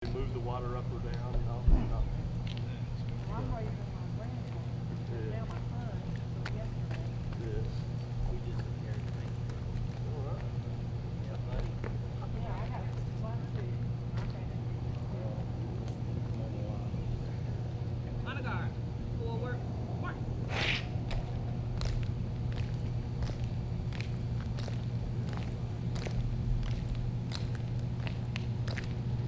Move the water up or down, you know. Well, I'm raising my grandson. Now my son, so yesterday. Yeah. We just prepared to make it. All right. Yeah, buddy. Yeah, I got 1, 6. Okay. Honor guard. Forward. March.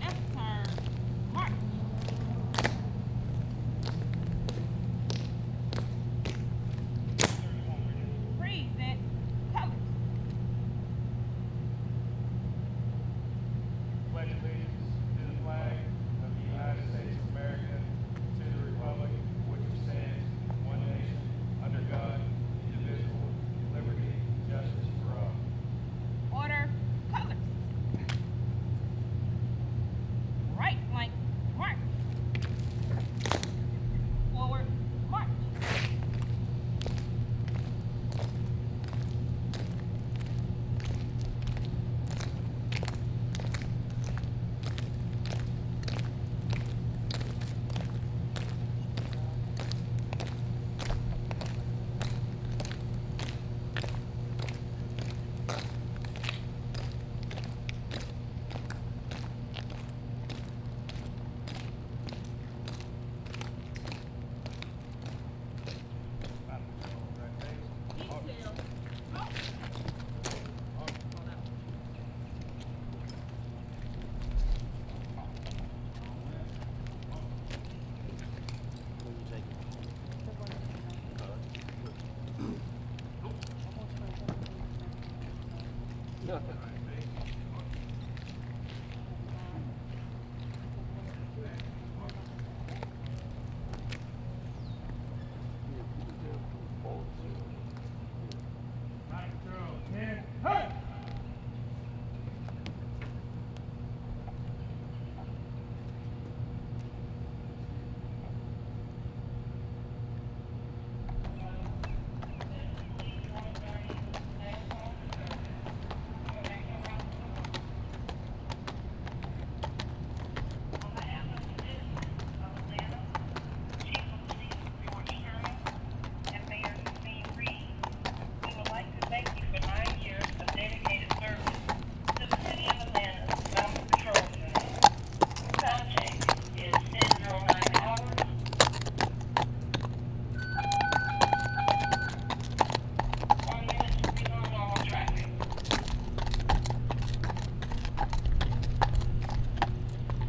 Left turn. March. Present. Colors. Pledge allegiance to the flag of the United States of America, to the republic for which it stands, one nation, under God, indivisible, with liberty and justice for all. Order. Colors. Right flank. March. Forward. March. Detail. Go. Hold up. When you take it. Right control, 10, hey!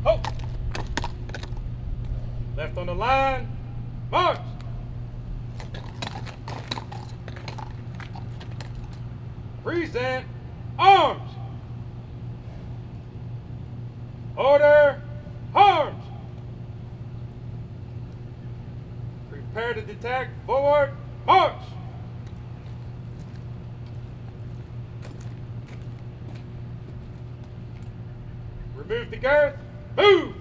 Ho! Left on the line, march! Present arms! Order, arms! Prepare to detect, forward, march! Remove the girth, move!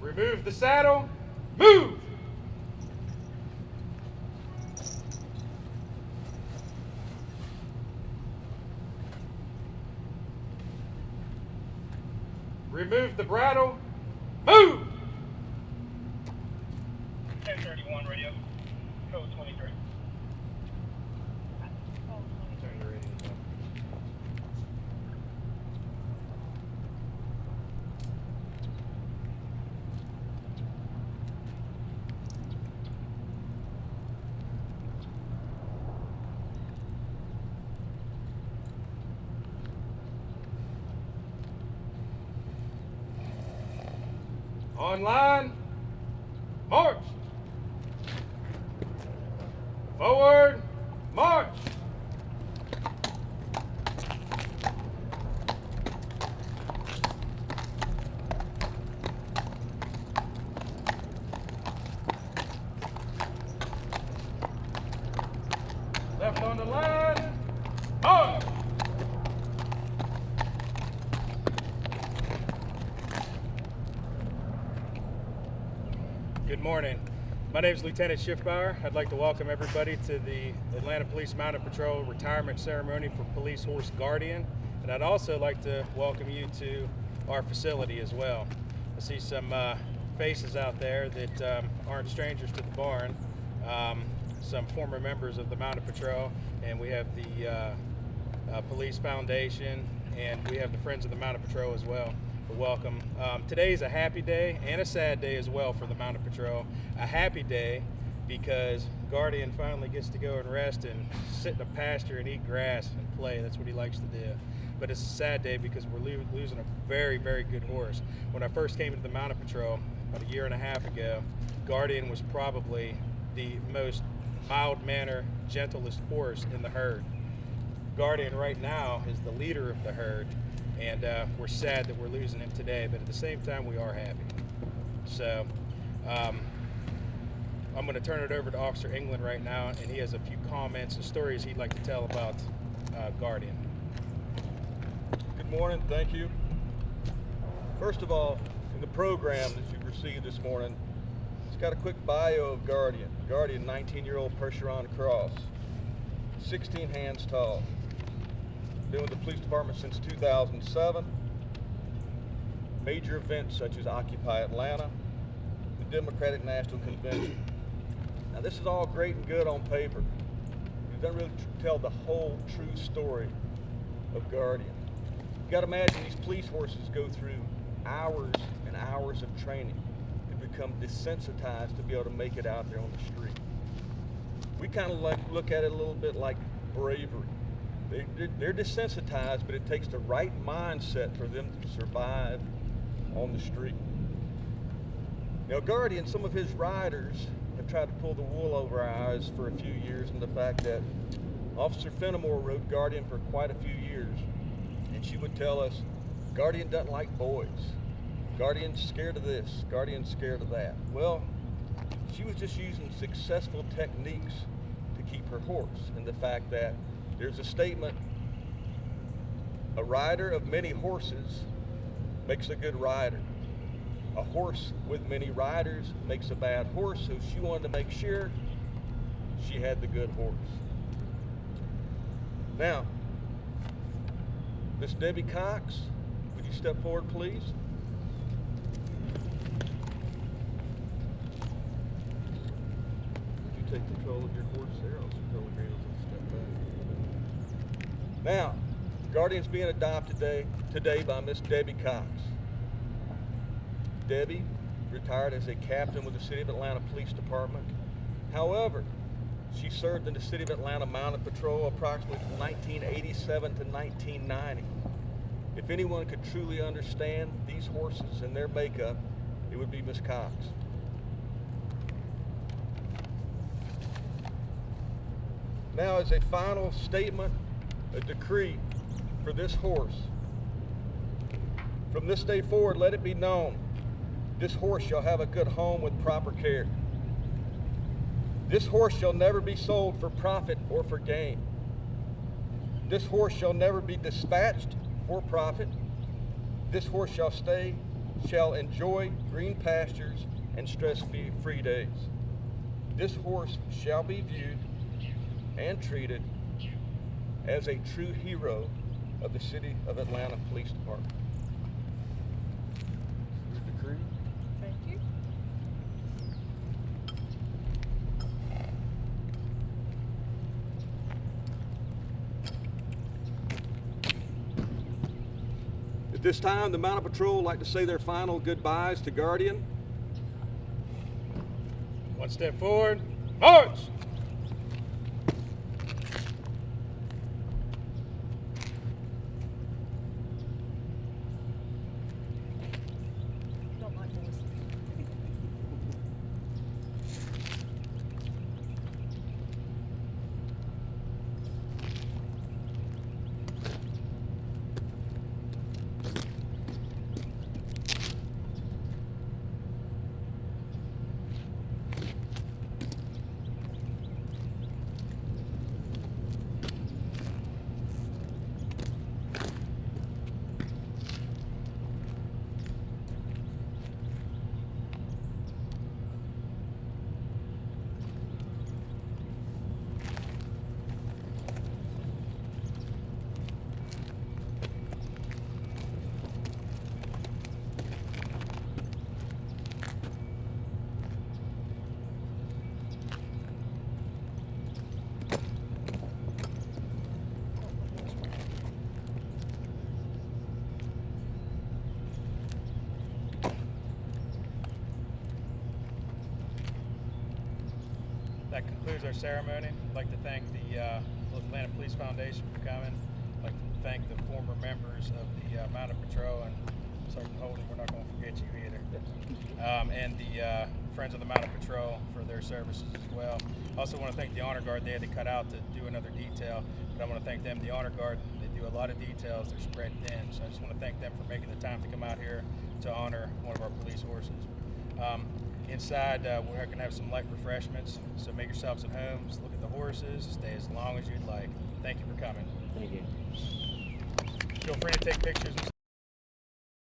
Remove the saddle, move! Remove the bridle, move! 1031 radio, code 23. Turn the radio up. Online, march! Forward, march! Left on the line, march! Good morning. My name is Lieutenant Schiffbauer. I'd like to welcome everybody to the Atlanta Police Mounted Patrol retirement ceremony for Police Horse Guardian. And I'd also like to welcome you to our facility as well. I see some faces out there that aren't strangers to the barn. Some former members of the Mounted Patrol, and we have the Police Foundation, and we have the Friends of the Mounted Patrol as well. Welcome. Today is a happy day and a sad day as well for the Mounted Patrol. A happy day because Guardian finally gets to go and rest and sit in a pasture and eat grass and play. That's what he likes to do. But it's a sad day because we're losing a very, very good horse. When I first came into the Mounted Patrol about a year and a half ago, Guardian was probably the most mild-mannered, gentlest horse in the herd. Guardian right now is the leader of the herd, and we're sad that we're losing him today, but at the same time we are happy. So I'm going to turn it over to Officer England right now, and he has a few comments and stories he'd like to tell about Guardian. Good morning, thank you. First of all, in the program that you've received this morning, it's got a quick bio of Guardian. Guardian, 19-year-old Percheron cross, 16 hands tall. Been with the police department since 2007. Major events such as Occupy Atlanta, the Democratic National Convention. Now this is all great and good on paper. It doesn't really tell the whole true story of Guardian. You got to imagine these police horses go through hours and hours of training to become desensitized to be able to make it out there on the street. We kind of look at it a little bit like bravery. They're desensitized, but it takes the right mindset for them to survive on the street. Now, Guardian, some of his riders have tried to pull the wool over our eyes for a few years, and the fact that Officer Fenimore rode Guardian for quite a few years, and she would tell us, Guardian doesn't like boys. Guardian's scared of this, Guardian's scared of that. Well, she was just using successful techniques to keep her horse, and the fact that there's a statement, a rider of many horses makes a good rider. A horse with many riders makes a bad horse, so she wanted to make sure she had the good horse. Now, Miss Debbie Cox, would you step forward, please? Would you take control of your horse there? I'll control the reins and step back. Now, Guardian's being adopted today by Miss Debbie Cox. Debbie retired as a captain with the City of Atlanta Police Department. However, she served in the City of Atlanta Mounted Patrol approximately from 1987 to 1990. If anyone could truly understand these horses and their makeup, it would be Miss Cox. Now, as a final statement, a decree for this horse. From this day forward, let it be known, this horse shall have a good home with proper care. This horse shall never be sold for profit or for gain. This horse shall never be dispatched for profit. This horse shall enjoy green pastures and stress-free days. This horse shall be viewed and treated as a true hero of the City of Atlanta Police Department. Your decree. Thank you. At this time, the Mounted Patrol would like to say their final goodbyes to Guardian. One step forward, march! Don't like horses. that concludes our ceremony. I'd like to thank the Atlanta Police Foundation for coming. I'd like to thank the former members of the Mounted Patrol, and Sergeant Holden, we're not going to forget you either. And the Friends of the Mounted Patrol for their services as well. I also want to thank the Honor Guard. They had to cut out to do another detail, but I want to thank them. The Honor Guard, they do a lot of details. They're spread thin, so I just want to thank them for making the time to come out here to honor one of our police horses. Inside, we're going to have some light refreshments, so make yourselves at home. Just look at the horses, stay as long as you'd like. Thank you for coming. Thank you. Feel free to take pictures and